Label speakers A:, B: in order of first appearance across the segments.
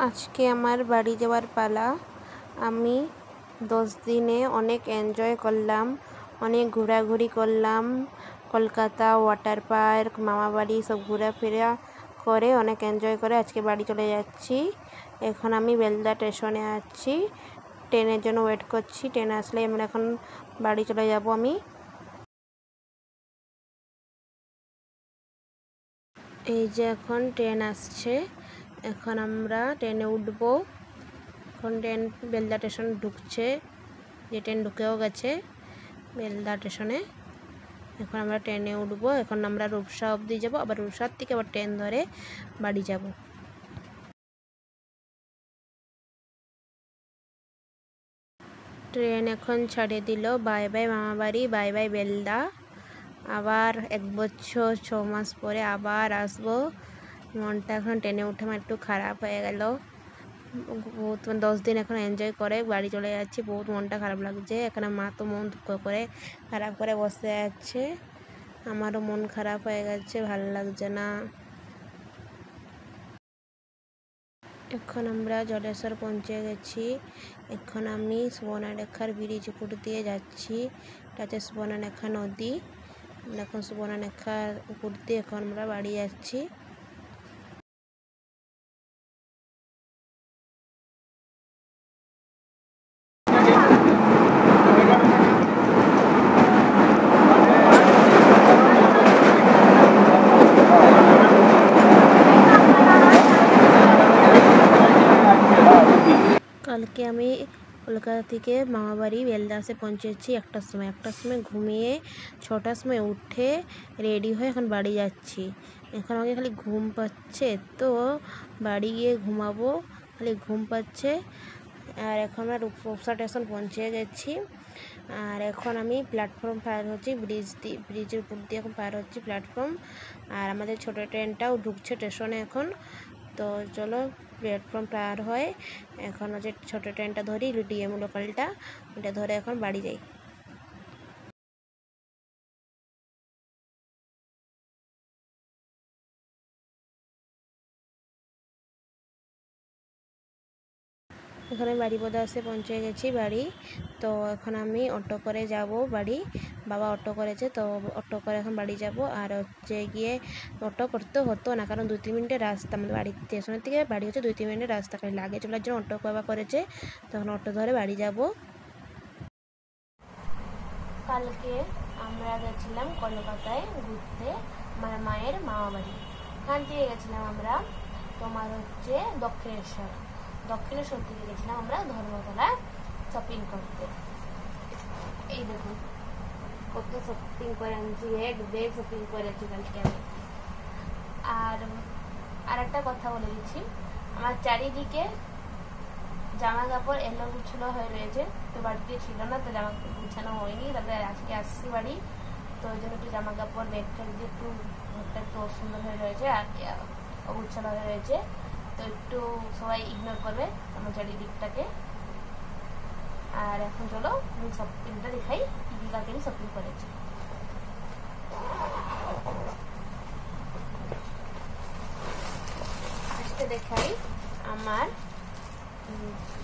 A: আজকে আমার বাড়ি যাওয়ার পালা। আমি 10 দিনে অনেক এনজয় করলাম, অনেক ঘোরাঘুরি করলাম। কলকাতা ওয়াটার পার্ক, মামাবাড়ি সব ঘোরাফেরা করে অনেক এনজয় করে আজকে বাড়ি চলে যাচ্ছি। এখন আমি বেলদা স্টেশনে আছি, ট্রেনের জন্য ওয়েট করছি। ট্রেন আসলে আমরা এখন বাড়ি চলে যাব। আমি এই যে এখন ট্রেন আসছে, এখন আমরা ট্রেনে উঠবো। এখন ট্রেন বেলদা স্টেশন ঢুকছে, যে ট্রেন ঢুকেও গেছে বেলদা স্টেশনে। এখন আমরা ট্রেনে উঠবো। এখন আমরা রূপসা অবধি যাবো, আবার রূপসার থেকে আবার ট্রেন ধরে বাড়ি যাব। ট্রেন এখন ছাড়ে দিল। বাই বাই মামাবাড়ি, বাই বাই বেলদা। আবার 1 বছর 6 মাস পরে আবার আসবো। মনটা এখন ট্রেনে উঠে আমার একটু খারাপ হয়ে গেল। বহুত 10 দিন এখন এনজয় করে বাড়ি চলে যাচ্ছি, বহুত মনটা খারাপ লাগছে। এখানে মা তো মন দুঃখ করে খারাপ করে বসে আছে, আমারও মন খারাপ হয়ে গেছে, ভালো লাগছে না। এখন আমরা জলেশ্বর পৌঁছে গেছি। এখন আমি সুবর্ণরেখার ব্রিজ উপর দিয়ে যাচ্ছি। এটা হচ্ছে সুবর্ণরেখা নদী। এখন সুবর্ণরেখার উপর দিয়ে এখন আমরা বাড়ি যাচ্ছি। কালকে আমি কলকাতা থেকে মামাবাড়ি বেলদাসে পৌঁছেছি 1টার সময়। 1টার সময় ঘুমিয়ে 6টার সময় উঠে রেডি হয়ে এখন বাড়ি যাচ্ছি। এখন আমাকে খালি ঘুম পাচ্ছে, তো বাড়ি গিয়ে ঘুমাবো, খালি ঘুম পাচ্ছে। আর এখন আমরা রূপসা স্টেশন পৌঁছে গেছি। আর এখন আমি প্ল্যাটফর্ম পার হচ্ছি, ব্রিজের উপর দিয়ে এখন পার হচ্ছি প্ল্যাটফর্ম। আর আমাদের ছোটো ট্রেনটাও ঢুকছে স্টেশনে এখন। তো চলো প্ল্যাটফর্ম পার হয়, এখন হচ্ছে ছোটো ট্রেনটা ধরি, ডিএম লোকালটা, ওটা ধরে এখন বাড়ি যাই। এখানে বাড়িপদা এসে পৌঁছে গেছি বাড়ি। তো এখন আমি অটো করে যাব বাড়ি, বাবা অটো করেছে, তো অটো করে এখন বাড়ি যাব। আর হচ্ছে গিয়ে অটো করতে হতো না, কারণ 2-3 মিনিটের রাস্তা, আমাদের বাড়ি স্টেশনের থেকে বাড়ি হচ্ছে 2-3 মিনিটের রাস্তা, খালি লাগে চলার জন্য অটো বাবা করেছে, তখন অটো ধরে বাড়ি যাব। কালকে আমরা গেছিলাম কলকাতায় ঘুরতে, আমার মায়ের মামা বাড়ি। ওখান থেকে গেছিলাম আমরা তোমার হচ্ছে দক্ষিণেশ্বর থেকে গেছিলাম আমরা ধর্মতলায় শপিং করতে। এই দেখুন কত শপিং করে আনছি, এক ব্যাগ শপিং করেছি কালকে আমি। আর একটা কথা বলে দিচ্ছি, আমার চারিদিকে জামা কাপড় এলো গুছলো হয়ে রয়েছে, তো বাড়িতে ছিল না, তো জামা কাপড় গুছানো হয়নি। তারপরে আজকে আসছি বাড়ি, তো ওই জন্য একটু জামা কাপড় ব্যাগ ঠ্যাগ দিয়ে একটু ঘরটা একটু অসুন্দর হয়ে রয়েছে আর অগুছালো হয়ে রয়েছে। তো একটু সবাই ইগনোর করবে আমার চারিদিকটাকে। আর এখন চলো আমি শপিংটা দেখাই, কি কি কালকে আমি শপিং করেছি। আজকে দেখাই আমার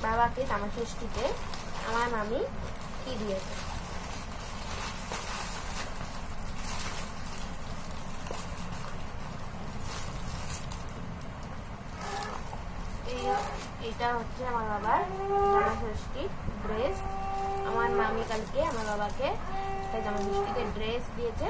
A: বাবাকে জামা ষষ্ঠীতে আমার মামি কি দিয়েছে। এটা হচ্ছে আমার বাবার জামা ষষ্ঠীর ড্রেস। আমার মামি কালকে আমার বাবাকে জামা ষষ্ঠীতে ড্রেস দিয়েছে।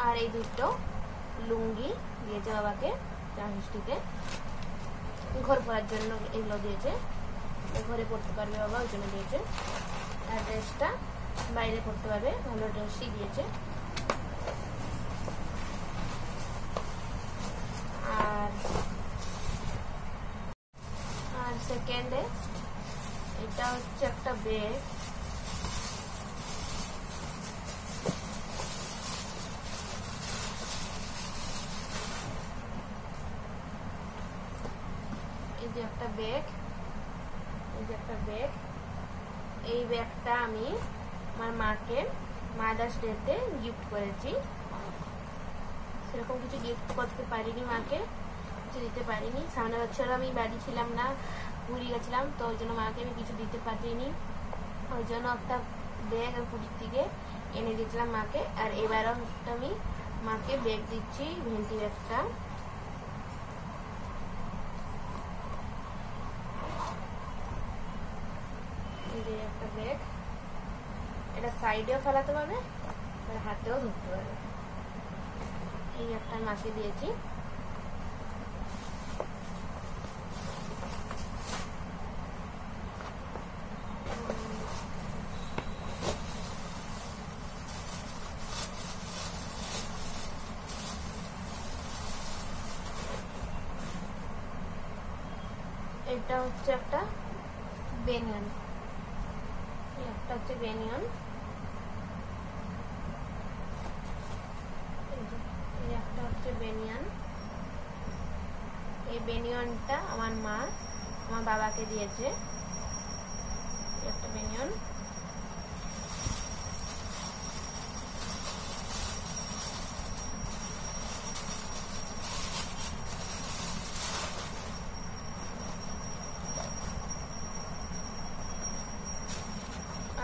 A: আর এই দুটো লুঙ্গি দিয়েছে বাবাকে জামা ষষ্ঠীতে, ঘর পরার জন্য এগুলো দিয়েছে, ঘরে পড়তে পারবে বাবা ওই জন্য দিয়েছে। আর ড্রেসটা বাইরে পড়তে পারবে, ভালো ড্রেসই দিয়েছে। আর সেকেন্ডে এটা হচ্ছে একটা ব্যাগ, এই যে একটা ব্যাগ, এই যে একটা ব্যাগ, এই ব্যাগটা আমি আমার মাকে মাদার্স ডেতে গিফট করেছি। সেরকম কিছু গিফট করতে পারিনি, মাকে কিছু দিতে পারিনি। সামনে বছর আমি বাড়ি ছিলাম না, পুরী গেছিলাম, তো ওই জন্য মাকে আমি কিছু দিতে পারিনি। ওই জন্য একটা ব্যাগ পুরীর থেকে এনে দিয়েছিলাম মাকে। আর এবারও আমি মাকে ব্যাগ দিচ্ছি, ভেন্টি ব্যাগটা। একটা ব্যাগ, এটা সাইডেও ফেলাতে পারবে আর হাতেও ধরতে পারবে। এই একটা মাকে দিয়েছি। এটা হচ্ছে একটা বেনিয়ান, একটা হচ্ছে বেনিয়ান, একটা হচ্ছে বেনিয়ান। এই বেনিয়ানটা আমার মা আমার বাবাকে দিয়েছে, একটা বেনিয়ান।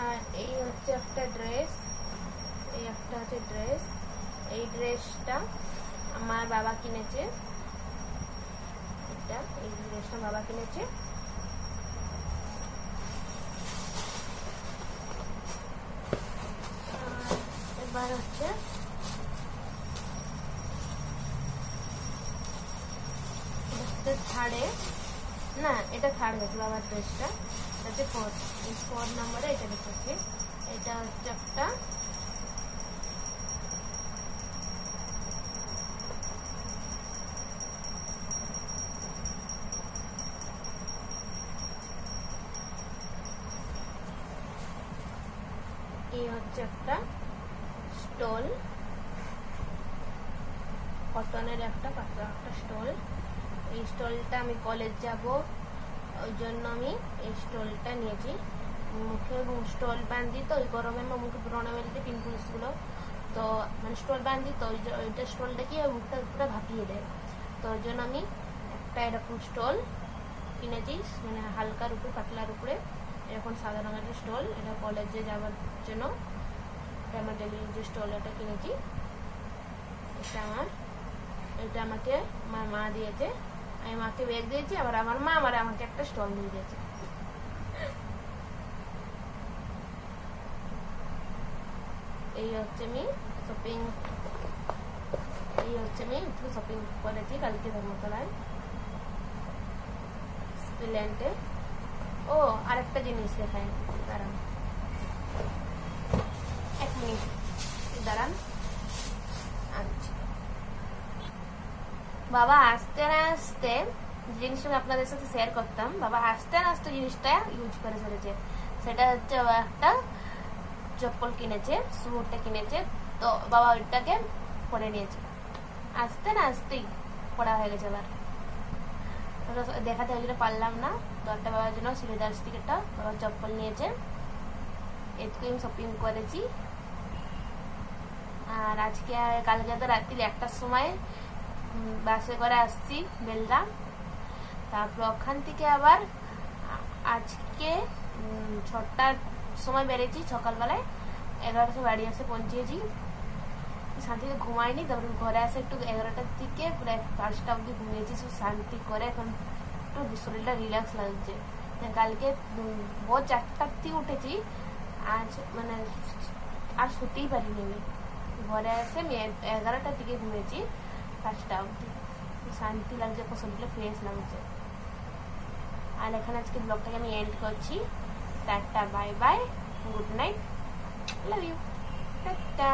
A: আর এই হচ্ছে একটা ড্রেস, এই একটা হচ্ছে ড্রেস। এই ড্রেসটা আমার বাবা কিনেছে, এটা এই ড্রেসটা বাবা কিনেছে। এবার হচ্ছে থার্ডে, না এটা থার্ড গেছে বাবার ড্রেসটা, এটা হচ্ছে 4 নম্বরে এটা দেখেছি। এটা হচ্ছে একটা এই হচ্ছে একটা স্টল, কটনের একটা পাতলা একটা স্টল। এই স্টলটা আমি কলেজ যাব, ওই জন্য আমি এই স্টলটা নিয়েছি। মুখে স্টল বাঁধি তো ওই গরমে আমার মুখে ব্রণ বেরোতে পিম্পলস গুলো, তো মানে স্টল বাঁধি তো ওইটা স্টলটা কি মুখটা পুরো ভাপিয়ে দেয়, তো ওই জন্য আমি একটা এরকম স্টল কিনেছি, মানে হালকার উপরে পাতলার উপরে এরকম সাদা রঙের স্টল। এটা কলেজে যাওয়ার জন্য আমার ডেলি যে স্টল এটা কিনেছি। এটা আমার, এটা আমাকে আমার মা দিয়েছে, আমি মাকে ব্যাগ দিয়েছি, আবার আমার মা আমাকে একটা স্টল দিয়ে দিয়েছে। এই হচ্ছে আমি শপিং, এই হচ্ছে আমি শপিং করেছি কালকে ধর্মতলায় স্প্লেন্ডে। ও আরেকটা জিনিস দেখাই, দাঁড়ান 1 মিনিট দাঁড়ান। আচ্ছা, বাবা আসতে না আসতে জিনিসটা আমি আপনাদের সাথে শেয়ার করতাম, বাবা আসতে না আসতে জিনিসটা ইউজ করে ফেলেছে। সেটা হচ্ছে একটা চপ্পল কিনেছে, স্যুটটা কিনেছে, তো বাবা ওইটাকে পরে নিয়েছে, আসতে না আসতেই পড়া হয়ে গেছে। আবার দেখাতে ওই জন্য পারলাম না, তো একটা বাবার জন্য সিলেদার্স থেকে একটা বাবার চপ্পল নিয়েছে। এটুকু আমি শপিং করেছি। আর আজকে কালকে তো রাত্রি 1টার সময় বাসে করে আসছি বেলদা, তারপর ওখান থেকে আবার আজকে 6টার সময় বেরিয়েছি সকালবেলায়, 11টার বাড়ি এসে পৌঁছেছি। শান্তিতে ঘুমাইনি, তারপরে ঘরে আসে একটু 11টার দিকে প্রায় 5টা অবধি ঘুমিয়েছি, শান্তি করে এখন একটু শরীরটা রিল্যাক্স লাগছে। কালকে ভোর 4টার থেকে উঠেছি, আজ মানে আর শুতেই পারিনি। আমি ঘরে এসে আমি 11টার দিকে ঘুমিয়েছি 5টা অবধি, শান্তি লাগছে, শরীরটা ফ্রেশ লাগছে। আর এখানে আজকে ব্লগটাকে আমি এন্ড করছি। Tata, bye bye, good night, love you, tata.